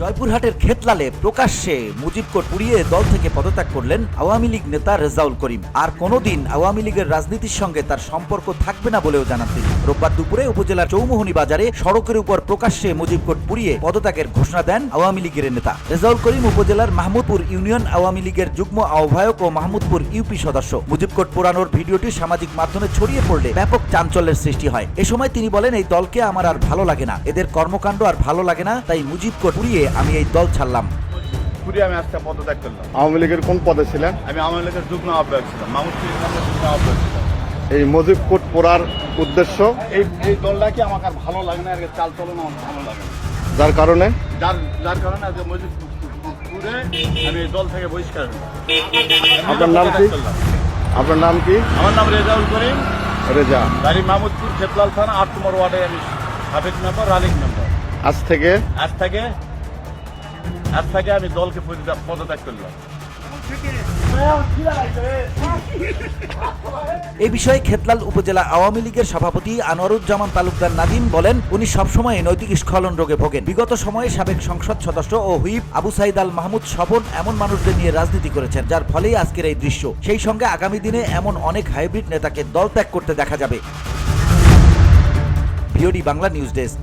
জয়পুরহাটের খেতলালে প্রকাশ্যে মুজিব কোট পুড়িয়ে দল থেকে পদত্যাগ করলেন আওয়ামী লীগ নেতা রেজাউল করিম। আর কোনোদিন আওয়ামী লীগের রাজনীতির সঙ্গে তার সম্পর্ক থাকবে না বলেও জানান তিনি। রোববার দুপুরে উপজেলার চৌমুহনী বাজারে সড়কের উপর প্রকাশ্যে মুজিব কোট পুড়িয়ে পদত্যাগের ঘোষণা দেন আওয়ামী লীগের নেতা রেজাউল করিম। উপজেলার মাহমুদপুর ইউনিয়ন আওয়ামী লীগের যুগ্ম আহ্বায়ক ও মাহমুদপুর ইউপি সদস্য। মুজিব কোট পোড়ানোর ভিডিওটি সামাজিক মাধ্যমে ছড়িয়ে পড়লে ব্যাপক চাঞ্চল্যের সৃষ্টি হয়। এ সময় তিনি বলেন, এই দলকে আমার আর ভালো লাগে না, এদের কর্মকাণ্ড আর ভালো লাগে না, তাই মুজিব কোট পুড়িয়ে আমি এই দল ছাড়লাম। আমি আজকে পদত্যাগ করলাম। আওয়ামী লীগের কোন পদে ছিলেন? আমি আওয়ামী লীগের যুগ্ম আহ্বায়ক ছিলাম, মাহমুদপুর ইউনিয়নের যুগ্ম আহ্বায়ক ছিলাম। এই মুজিব কোট পোড়ার উদ্দেশ্য? এই দলটাকে আমাকে আর ভালো লাগে না, এর চাল চলন আমার ভালো লাগে না, যার কারণে আজকে মুজিব পুরে আমি এই দল থেকে বহিষ্কার হলাম। আপনার নাম কি? আপনার নাম কি? আমার নাম রেজাউল করিম, রেজা। বাড়ি মাহমুদপুর খেতলাল থানা ৮ নম্বর ওয়ার্ডে। আমি সাবেক মেম্বার, রানিং মেম্বার। আজ থেকে আমি দলকে পদত্যাগ করলাম। এ বিষয়ে খেতলাল উপজেলা আওয়ামী লীগের সভাপতি আনোয়ারুজ্জামান তালুকদার নাদিম বলেন, উনি সবসময় নৈতিক স্খলন রোগে ভোগেন। বিগত সময়ে সাবেক সংসদ সদস্য ও হুইপ আবু সাইদ আল মাহমুদ স্বপন এমন মানুষদের নিয়ে রাজনীতি করেছেন, যার ফলেই আজকের এই দৃশ্য। সেই সঙ্গে আগামী দিনে এমন অনেক হাইব্রিড নেতাকে দল ত্যাগ করতে দেখা যাবে। VOD Bangla news desk.